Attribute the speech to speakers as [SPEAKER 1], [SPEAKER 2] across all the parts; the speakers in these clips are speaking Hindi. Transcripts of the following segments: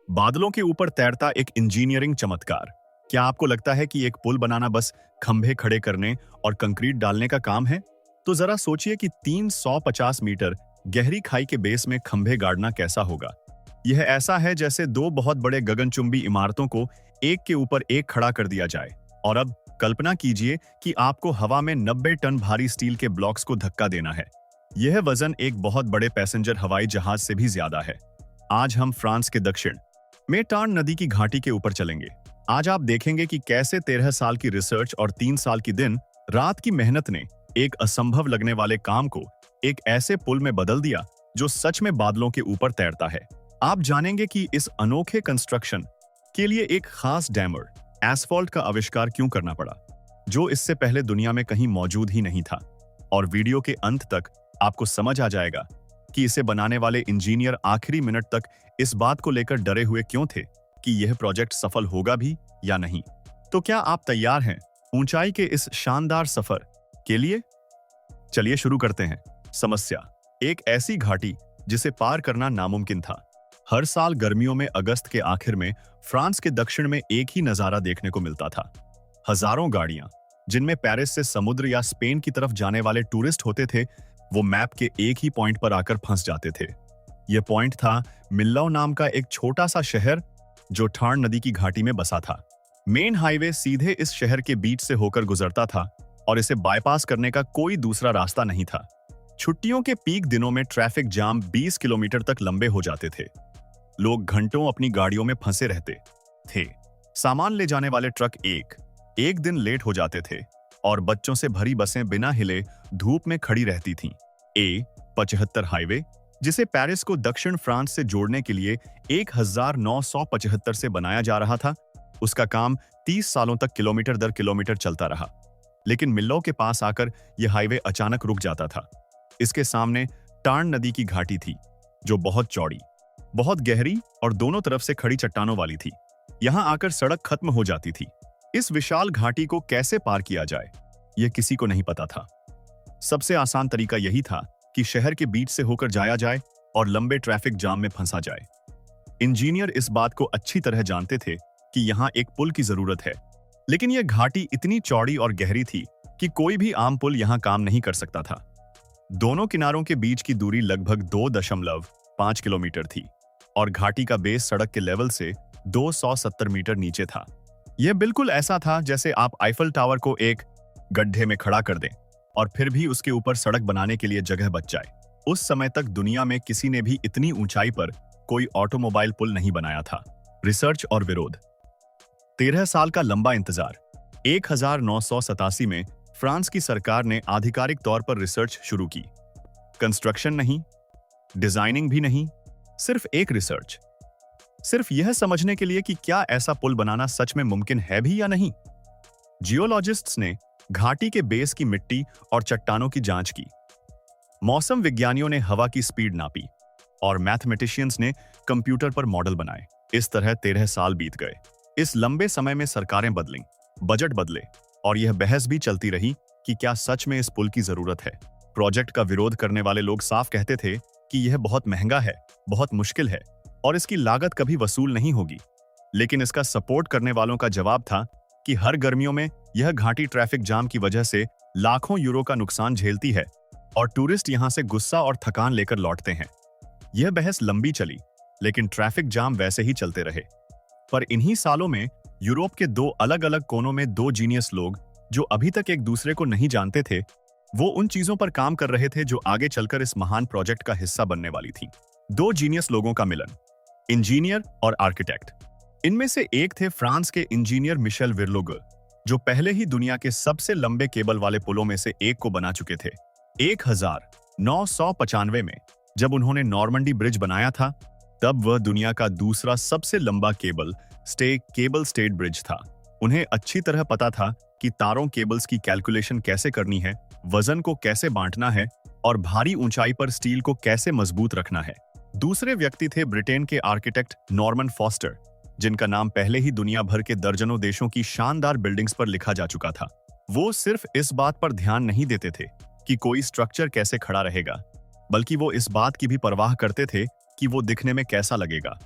[SPEAKER 1] बादलों के ऊपर तैरता एक इंजीनियरिंग चमत्कार। क्या आपको लगता है कि एक पुल बनाना बस खंभे खड़े करने और कंक्रीट डालने का काम है? तो जरा सोचिए कि 350 मीटर गहरी खाई के बेस में खंभे गाड़ना कैसा होगा। यह ऐसा है जैसे दो बहुत बड़े गगनचुंबी इमारतों को एक के ऊपर एक खड़ा कर दिया जाए। और अब कल्पना कीजिए कि आपको हवा में 90 टन भारी स्टील के ब्लॉक्स को धक्का देना है। यह वजन एक बहुत बड़े पैसेंजर हवाई जहाज से भी ज्यादा है। आज हम फ्रांस के दक्षिण में टार्न नदी की घाटी के ऊपर चलेंगे। आज आप देखेंगे कि कैसे 13 साल की रिसर्च और 3 साल की दिन रात की मेहनत ने एक असंभव लगने वाले काम को एक ऐसे पुल में बदल दिया जो सच में बादलों के ऊपर तैरता है। आप जानेंगे कि इस अनोखे कंस्ट्रक्शन के लिए एक खास डैमर एसफॉल्ट का आविष्कार क्यों करना पड़ा, जो इससे पहले दुनिया में कहीं मौजूद ही नहीं था। और वीडियो के अंत तक आपको समझ आ जाएगा कि इसे बनाने वाले इंजीनियर आखिरी मिनट तक इस बात को लेकर डरे हुए क्यों थे कि यह प्रोजेक्ट सफल होगा भी या नहीं। तो क्या आप तैयार हैं ऊंचाई के इस शानदार सफर के लिए? चलिए शुरू करते हैं। समस्या: एक ऐसी घाटी जिसे पार करना नामुमकिन था। हर साल गर्मियों में अगस्त के आखिर में फ्रांस के दक्षिण में एक ही नजारा देखने को मिलता था। हजारों गाड़ियां, जिनमें पेरिस से समुद्र या स्पेन की तरफ जाने वाले टूरिस्ट होते थे, वो मैप के एक ही पॉइंट पर आकर फंस जाते थे। यह पॉइंट था मिल्लाओ नाम का एक छोटा सा शहर जो टार्न नदी की घाटी में बसा था। मेन हाईवे सीधे इस शहर के बीच से होकर गुजरता था और इसे बाईपास करने का कोई दूसरा रास्ता नहीं था। छुट्टियों के पीक दिनों में ट्रैफिक जाम 20 किलोमीटर तक लंबे हो जाते थे। लोग घंटों अपनी गाड़ियों में फंसे रहते थे। सामान ले जाने वाले ट्रक एक दिन लेट हो जाते थे और बच्चों से भरी बसें बिना हिले धूप में खड़ी रहती थीं। A75 हाईवे, जिसे पेरिस को दक्षिण फ्रांस से जोड़ने के लिए 1975 से बनाया जा रहा था, उसका काम 30 सालों तक किलोमीटर दर किलोमीटर चलता रहा। लेकिन मिल्लाओ के पास आकर यह हाईवे अचानक रुक जाता था। इसके सामने टार्न नदी की घाटी थी, जो बहुत चौड़ी, बहुत गहरी और दोनों तरफ से खड़ी चट्टानों वाली थी। यहां आकर सड़क खत्म हो जाती थी। इस विशाल घाटी को कैसे पार किया जाए, यह किसी को नहीं पता था। सबसे आसान तरीका यही था कि शहर के बीच से होकर जाया जाए और लंबे ट्रैफिक जाम में फंसा जाए। इंजीनियर इस बात को अच्छी तरह जानते थे कि यहाँ एक पुल की जरूरत है, लेकिन यह घाटी इतनी चौड़ी और गहरी थी कि कोई भी आम पुल यहाँ काम नहीं कर सकता था। दोनों किनारों के बीच की दूरी लगभग 2.5 किलोमीटर थी और घाटी का बेस सड़क के लेवल से 270 मीटर नीचे था। यह बिल्कुल ऐसा था जैसे आप आईफल टावर को एक गड्ढे में खड़ा कर दें और फिर भी उसके ऊपर सड़क बनाने के लिए जगह बच जाए। उस समय तक दुनिया में किसी ने भी इतनी ऊंचाई पर कोई ऑटोमोबाइल पुल नहीं बनाया था। रिसर्च और विरोध: 13 साल का लंबा इंतजार। 1987 में फ्रांस की सरकार ने आधिकारिक तौर पर रिसर्च शुरू की। कंस्ट्रक्शन नहीं, डिजाइनिंग भी नहीं, सिर्फ एक रिसर्च, सिर्फ यह समझने के लिए कि क्या ऐसा पुल बनाना सच में मुमकिन है भी या नहीं। जियोलॉजिस्ट्स ने घाटी के बेस की मिट्टी और चट्टानों की जांच की। मौसम विज्ञानियों ने हवा की स्पीड नापी और मैथमेटिशियंस ने कंप्यूटर पर मॉडल बनाए। इस तरह 13 साल बीत गए। इस लंबे समय में सरकारें बदलीं, बजट बदले और यह बहस भी चलती रही कि क्या सच में इस पुल की जरूरत है। प्रोजेक्ट का विरोध करने वाले लोग साफ कहते थे कि यह बहुत महंगा है, बहुत मुश्किल है और इसकी लागत कभी वसूल नहीं होगी। लेकिन इसका सपोर्ट करने वालों का जवाब था कि हर गर्मियों में यह घाटी ट्रैफिक जाम की वजह से लाखों यूरो का नुकसान झेलती है और टूरिस्ट यहां से गुस्सा और थकान लेकर लौटते हैं। यह बहस लंबी चली, लेकिन ट्रैफिक जाम वैसे ही चलते रहे। पर इन्हीं सालों में यूरोप के दो अलग अलग कोनों में दो जीनियस लोग, जो अभी तक एक दूसरे को नहीं जानते थे, वो उन चीजों पर काम कर रहे थे जो आगे चलकर इस महान प्रोजेक्ट का हिस्सा बनने वाली थी। दो जीनियस लोगों का मिलन, इंजीनियर और आर्किटेक्ट। इनमें से एक थे फ्रांस के इंजीनियर मिशेल विरलोगर, जो पहले ही दुनिया के सबसे लंबे केबल वाले पुलों में से एक को बना चुके थे। 1995 में जब उन्होंने नॉर्मंडी ब्रिज बनाया था, तब वह दुनिया का दूसरा सबसे लंबा केबल स्टेट ब्रिज था। उन्हें अच्छी तरह पता था कि तारों केबल्स की कैलकुलेशन कैसे करनी है, वजन को कैसे बांटना है और भारी ऊंचाई पर स्टील को कैसे मजबूत रखना है। दूसरे व्यक्ति थे ब्रिटेन के आर्किटेक्ट नॉर्मन फॉस्टर, जिनका नाम पहले ही दुनिया भर के दर्जनों देशों की शानदार बिल्डिंग्स पर लिखा जा चुका था। वो सिर्फ इस बात पर ध्यान नहीं देते थे कि कोई स्ट्रक्चर कैसे खड़ा रहेगा, बल्कि वो इस बात की भी परवाह करते थे कि वो दिखने में कैसा लगेगा।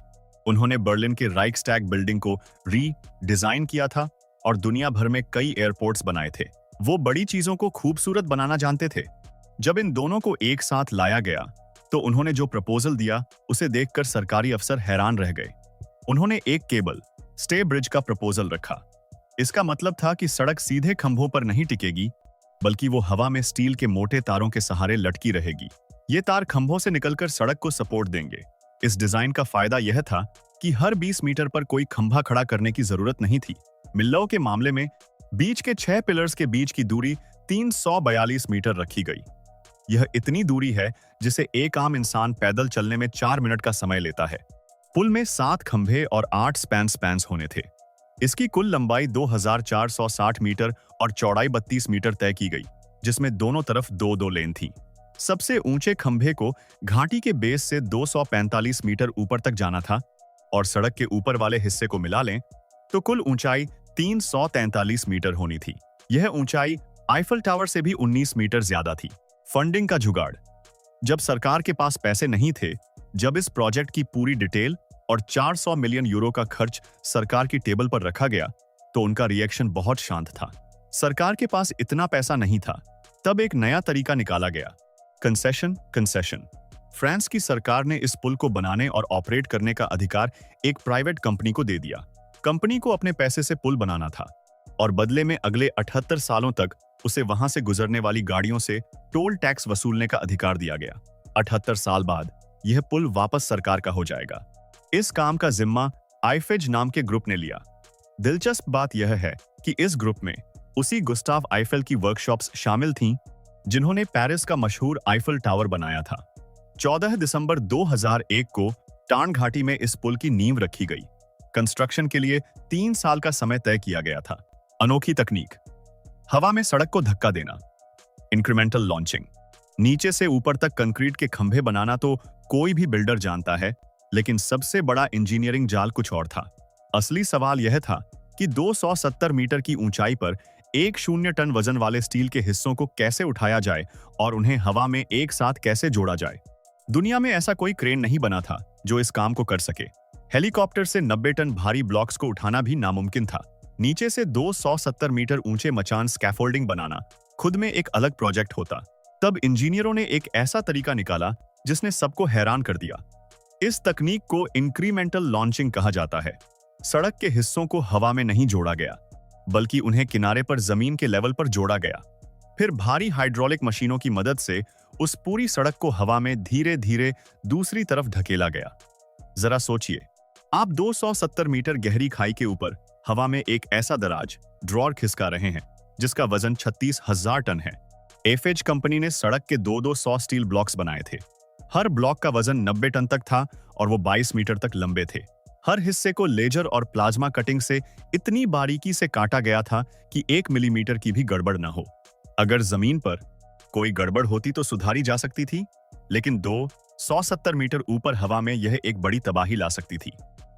[SPEAKER 1] उन्होंने बर्लिन के राइक्सटैग बिल्डिंग को री-डिजाइन किया था और दुनिया भर में कई एयरपोर्ट्स बनाए थे। वो बड़ी चीजों को खूबसूरत बनाना जानते थे। जब इन दोनों को एक साथ लाया गया, तो उन्होंने जो प्रपोजल दिया, उसे देखकर सरकारी अफसर हैरान रह गए। उन्होंने एक केबल स्टे ब्रिज का प्रपोजल रखा। इसका मतलब था कि सड़क सीधे खंभों पर नहीं टिकेगी, बल्कि वो हवा में स्टील के मोटे तारों के सहारे लटकी रहेगी। ये तार खंभों से निकलकर सड़क को सपोर्ट देंगे। इस डिजाइन का फायदा यह था कि हर 20 मीटर पर कोई खंभा खड़ा करने की जरूरत नहीं थी। मिल्लो के मामले में बीच के 6 पिलर्स के बीच की दूरी 342 मीटर रखी गई। यह इतनी दूरी है जिसे एक आम इंसान पैदल चलने में 4 मिनट का समय लेता है। पुल में 7 खंभे और 8 स्पैन्स होने थे। इसकी कुल लंबाई 2460 मीटर और चौड़ाई 32 मीटर तय की गई, जिसमें दोनों तरफ 2-2 लेन थी। सबसे ऊंचे खंभे को घाटी के बेस से 245 मीटर ऊपर तक जाना था और सड़क के ऊपर वाले हिस्से को मिला लें तो कुल ऊंचाई 343 मीटर होनी थी। यह ऊंचाई आईफल टावर से भी 19 मीटर ज्यादा थी। फंडिंग का जुगाड़। जब सरकार के पास पैसे नहीं थे, जब इस प्रोजेक्ट की पूरी डिटेल और 400 मिलियन यूरो का खर्च सरकार की टेबल पर रखा गया, तो उनका रिएक्शन बहुत शांत था। सरकार के पास इतना पैसा नहीं था। तब एक नया तरीका निकाला गया, कंसेशन। फ्रांस की सरकार ने इस पुल को बनाने और ऑपरेट करने का अधिकार एक प्राइवेट कंपनी को दे दिया। कंपनी को अपने पैसे से पुल बनाना था और बदले में अगले 78 सालों तक उसे वहां से गुजरने वाली गाड़ियों से टोल टैक्स वसूलने का अधिकार दिया गया। 78 साल बाद यह पुल वापस सरकार का हो जाएगा। इस काम का जिम्मा आईफेज नाम के ग्रुप ने लिया। दिलचस्प बात यह है कि इस ग्रुप में उसी गुस्ताव आईफेल की वर्कशॉप्स शामिल थीं, जिन्होंने पेरिस का मशहूर आईफल टावर बनाया था। 14 दिसंबर 2001 को टार्न घाटी में इस पुल की नींव रखी गई। कंस्ट्रक्शन के लिए 3 साल का समय तय किया गया था। अनोखी तकनीक, हवा में सड़क को धक्का देना, इंक्रीमेंटल लॉन्चिंग। नीचे से ऊपर तक कंक्रीट के खंभे बनाना तो कोई भी बिल्डर जानता है, लेकिन सबसे बड़ा इंजीनियरिंग जाल कुछ और था। असली सवाल यह था कि 270 मीटर की ऊंचाई पर 1 टन वजन वाले स्टील के हिस्सों को कैसे उठाया जाए और उन्हें हवा में एक साथ कैसे जोड़ा जाए। दुनिया में ऐसा कोई क्रेन नहीं बना था जो इस काम को कर सके। हेलीकॉप्टर से 90 टन भारी ब्लॉक्स को उठाना भी नामुमकिन था। नीचे से 270 मीटर ऊंचे मचान स्कैफोल्डिंग बनाना खुद में एक अलग प्रोजेक्ट होता। तब इंजीनियरों ने एक ऐसा तरीका निकाला जिसने सबको हैरान कर दिया। इस तकनीक को इंक्रीमेंटल लॉन्चिंग कहा जाता है। सड़क के हिस्सों को हवा में नहीं जोड़ा गया, बल्कि उन्हें किनारे पर जमीन के लेवल पर जोड़ा गया। फिर भारी हाइड्रोलिक मशीनों की मदद से उस पूरी सड़क को हवा में धीरे धीरे दूसरी तरफ धकेला गया। जरा सोचिए, आप 270 मीटर गहरी खाई के ऊपर हवा में एक ऐसा दराज ड्रॉर खिसका रहे हैं जिसका वजन 36,000 टन है। एफएज कंपनी ने सड़क के 200 स्टील ब्लॉक्स बनाए थे। हर ब्लॉक का वजन 90 टन तक था और वो 22 मीटर तक लंबे थे। हर हिस्से को लेजर और प्लाज्मा कटिंग से इतनी बारीकी से काटा गया था कि 1 मिलीमीटर की भी गड़बड़ न हो। अगर जमीन पर कोई गड़बड़ होती तो सुधारी जा सकती थी, लेकिन 270 मीटर ऊपर हवा में यह एक बड़ी तबाही ला सकती थी।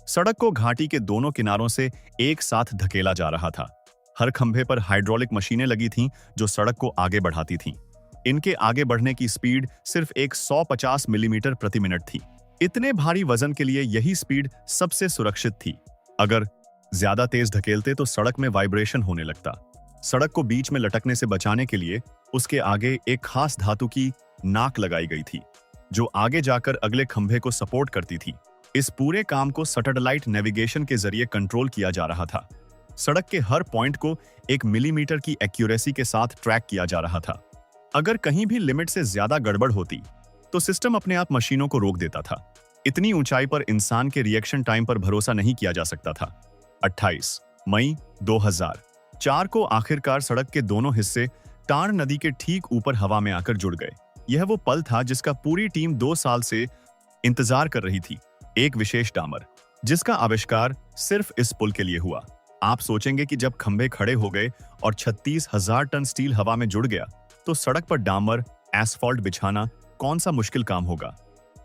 [SPEAKER 1] सड़क को घाटी के दोनों किनारों से एक साथ धकेला जा रहा था। हर खंभे पर हाइड्रोलिक मशीनें लगी थीं जो सड़क को आगे बढ़ाती थीं। इनके आगे बढ़ने की स्पीड सिर्फ 150 मिलीमीटर प्रति मिनट थी। इतने भारी वजन के लिए यही स्पीड सबसे सुरक्षित थी। अगर ज्यादा तेज धकेलते तो सड़क में वाइब्रेशन होने लगता। सड़क को बीच में लटकने से बचाने के लिए उसके आगे एक खास धातु की नाक लगाई गई थी, जो आगे जाकर अगले खंभे को सपोर्ट करती थी। इस पूरे काम को सैटेलाइट नेविगेशन के जरिए कंट्रोल किया जा रहा था। सड़क के हर पॉइंट को 1 मिलीमीटर की एक्यूरेसी के साथ ट्रैक किया जा रहा था। अगर कहीं भी लिमिट से ज्यादा गड़बड़ होती तो सिस्टम अपने आप मशीनों को रोक देता था। इतनी ऊंचाई पर इंसान के रिएक्शन टाइम पर भरोसा नहीं किया जा सकता था। 28 मई 2004 को आखिरकार सड़क के दोनों हिस्से टार्न नदी के ठीक ऊपर हवा में आकर जुड़ गए। यह वो पल था जिसका पूरी टीम 2 साल से इंतजार कर रही थी। एक विशेष डामर, जिसका आविष्कार सिर्फ इस पुल के लिए हुआ। आप सोचेंगे कि जब खंभे खड़े हो गए और 36,000 टन स्टील हवा में जुड़ गया तो सड़क पर डामर एसफॉल्ट बिछाना कौन सा मुश्किल काम होगा।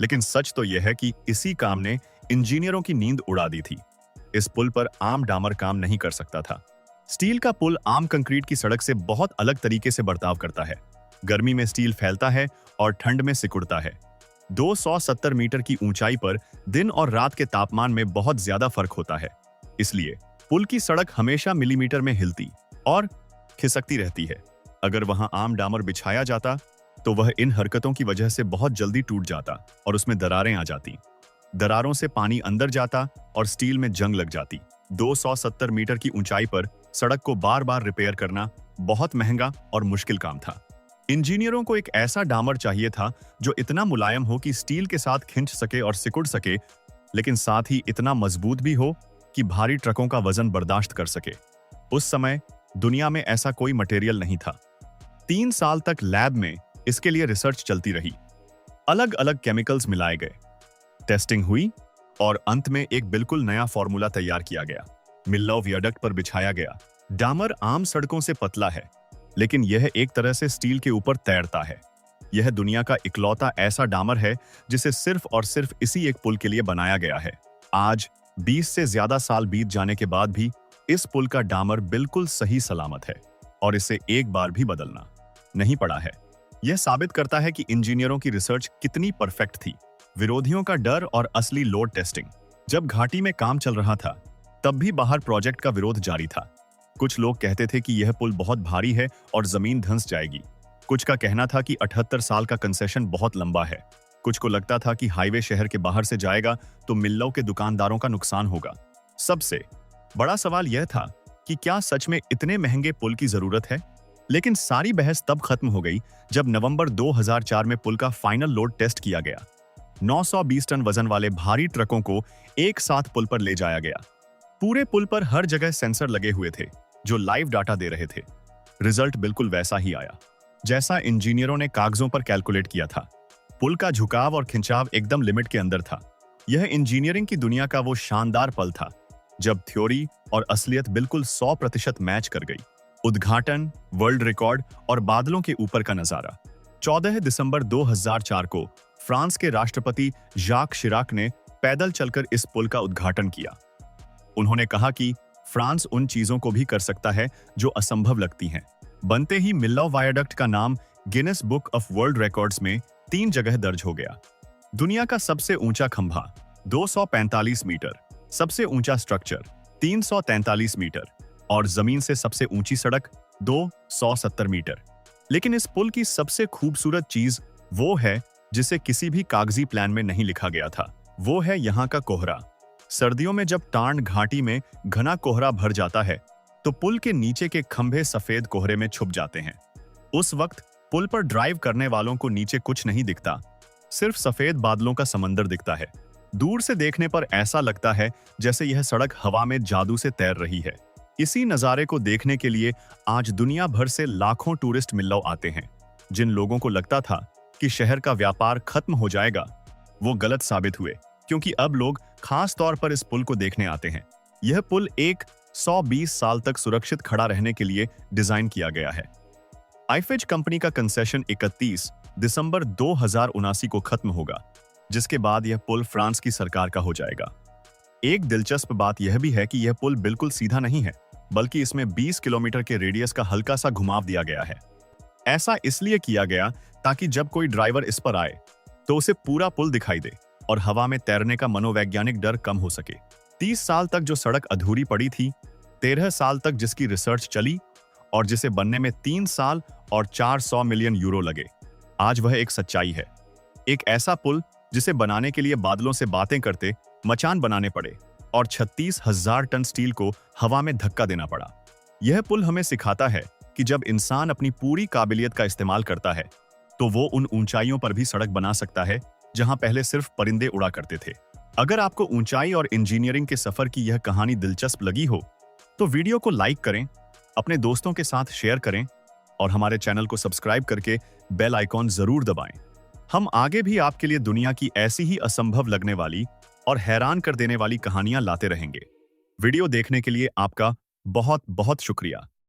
[SPEAKER 1] लेकिन सच तो यह है कि इसी काम ने इंजीनियरों की नींद उड़ा दी थी। इस पुल पर आम डामर काम नहीं कर सकता था। स्टील का पुल आम कंक्रीट की सड़क से बहुत अलग तरीके से बर्ताव करता है। गर्मी में स्टील फैलता है और ठंड में सिकुड़ता है। 270 मीटर की ऊंचाई पर दिन और रात के तापमान में बहुत ज्यादा फर्क होता है। इसलिए पुल की सड़क हमेशा मिलीमीटर में हिलती और खिसकती रहती है। अगर वहां आम डामर बिछाया जाता तो वह इन हरकतों की वजह से बहुत जल्दी टूट जाता और उसमें दरारें आ जाती। दरारों से पानी अंदर जाता और स्टील में जंग लग जाती। 270 मीटर की ऊंचाई पर सड़क को बार बार रिपेयर करना बहुत महंगा और मुश्किल काम था। इंजीनियरों को एक ऐसा डामर चाहिए था जो इतना मुलायम हो कि स्टील के साथ खिंच सके और सिकुड़ सके, लेकिन साथ ही इतना मजबूत भी हो कि भारी ट्रकों का वजन बर्दाश्त कर सके। उस समय दुनिया में ऐसा कोई मटेरियल नहीं था। 3 साल तक लैब में इसके लिए रिसर्च चलती रही। अलग अलग केमिकल्स मिलाए गए, टेस्टिंग हुई और अंत में एक बिल्कुल नया फॉर्मूला तैयार किया गया। मिल्लौ वियाडक्ट पर बिछाया गया। डामर आम सड़कों से पतला है, लेकिन यह एक तरह से स्टील के ऊपर तैरता है। यह दुनिया का इकलौता ऐसा डामर है जिसे सिर्फ और सिर्फ इसी एक पुल के लिए बनाया गया है। आज 20 से ज्यादा साल बीत जाने के बाद भी इस पुल का डामर बिल्कुल सही सलामत है और इसे एक बार भी बदलना नहीं पड़ा है। यह साबित करता है कि इंजीनियरों की रिसर्च कितनी परफेक्ट थी। विरोधियों का डर और असली लोड टेस्टिंग। जब घाटी में काम चल रहा था तब भी बाहर प्रोजेक्ट का विरोध जारी था। कुछ लोग कहते थे कि यह पुल बहुत भारी है और जमीन धंस जाएगी। कुछ का कहना था कि 78 साल का कंसेशन बहुत लंबा है। कुछ को लगता था कि हाईवे शहर के बाहर से जाएगा तो मिल्लौ के दुकानदारों का नुकसान होगा। सबसे बड़ा सवाल यह था कि क्या सच में इतने महंगे पुल की जरूरत है। लेकिन सारी बहस तब खत्म हो गई जब नवंबर 2004 में पुल का फाइनल लोड टेस्ट किया गया। 920 टन वजन वाले भारी ट्रकों को एक साथ पुल पर ले जाया गया। पूरे पुल पर हर जगह सेंसर लगे हुए थे जो लाइव डाटा दे रहे थे। रिजल्ट बिल्कुल वैसा ही आया जैसा इंजीनियरों ने कागजों पर कैलकुलेट किया था। पुल का झुकाव और खिंचाव एकदम लिमिट के अंदर था। यह इंजीनियरिंग की दुनिया का वो शानदार पल था जब थ्योरी और असलियत बिल्कुल 100% मैच कर गई। उद्घाटन, वर्ल्ड रिकॉर्ड और बादलों के ऊपर का नजारा। 14 दिसंबर 2004 को फ्रांस के राष्ट्रपति जाक शिराक ने पैदल चलकर इस पुल का उद्घाटन किया। उन्होंने कहा कि फ्रांस उन चीजों को भी कर सकता है जो असंभव लगती हैं। बनते ही मिल्लौ वायडक्ट का नाम Guinness book of world records में 3 जगह दर्ज हो गया। दुनिया का सबसे ऊंचा खंभा 245 मीटर, सबसे ऊंचा स्ट्रक्चर 343 मीटर और जमीन से सबसे ऊंची सड़क 270 मीटर। लेकिन इस पुल की सबसे खूबसूरत चीज वो है जिसे किसी भी कागजी प्लान में नहीं लिखा गया था। वो है यहाँ का कोहरा। सर्दियों में जब टांड घाटी में घना कोहरा भर जाता है तो पुल के नीचे के खंभे सफेद कोहरे में छुप जाते हैं। उस वक्त पुल पर ड्राइव करने वालों को नीचे कुछ नहीं दिखता, सिर्फ सफेद बादलों का समंदर दिखता है। दूर से देखने पर ऐसा लगता है जैसे यह सड़क हवा में जादू से तैर रही है। इसी नज़ारे को देखने के लिए आज दुनिया भर से लाखों टूरिस्ट मिल्लौ आते हैं। जिन लोगों को लगता था कि शहर का व्यापार खत्म हो जाएगा, वो गलत साबित हुए, क्योंकि अब लोग खास तौर पर इस पुल को देखने आते हैं। यह पुल एक 120 साल तक सुरक्षित खड़ा रहने के लिए डिजाइन किया गया है। आईफेज कंपनी का कंसेशन 31 दिसंबर 2079 को खत्म होगा, जिसके बाद यह पुल फ्रांस की सरकार का हो जाएगा। एक दिलचस्प बात यह भी है कि यह पुल बिल्कुल सीधा नहीं है, बल्कि इसमें 20 किलोमीटर के रेडियस का हल्का सा घुमाव दिया गया है। ऐसा इसलिए किया गया ताकि जब कोई ड्राइवर इस पर आए तो उसे पूरा पुल दिखाई दे और हवा में तैरने का मनोवैज्ञानिक डर कम हो सके। 30 साल तक जो सड़क अधूरी पड़ी थी, 13 साल तक जिसकी रिसर्च चली और जिसे बनने में 3 साल और 400 मिलियन यूरो लगे, आज वह एक सच्चाई है। एक ऐसा पुल जिसे बनाने के लिए बादलों से बातें करते मचान बनाने पड़े और 36,000 टन स्टील को हवा में धक्का देना पड़ा। यह पुल हमें सिखाता है कि जब इंसान अपनी पूरी काबिलियत का इस्तेमाल करता है तो वो उन ऊंचाइयों पर भी सड़क बना सकता है जहां पहले सिर्फ परिंदे उड़ा करते थे। अगर आपको ऊंचाई और इंजीनियरिंग के सफर की यह कहानी दिलचस्प लगी हो तो वीडियो को लाइक करें, अपने दोस्तों के साथ शेयर करें और हमारे चैनल को सब्सक्राइब करके बेल आइकॉन जरूर दबाएं। हम आगे भी आपके लिए दुनिया की ऐसी ही असंभव लगने वाली और हैरान कर देने वाली कहानियां लाते रहेंगे। वीडियो देखने के लिए आपका बहुत बहुत शुक्रिया।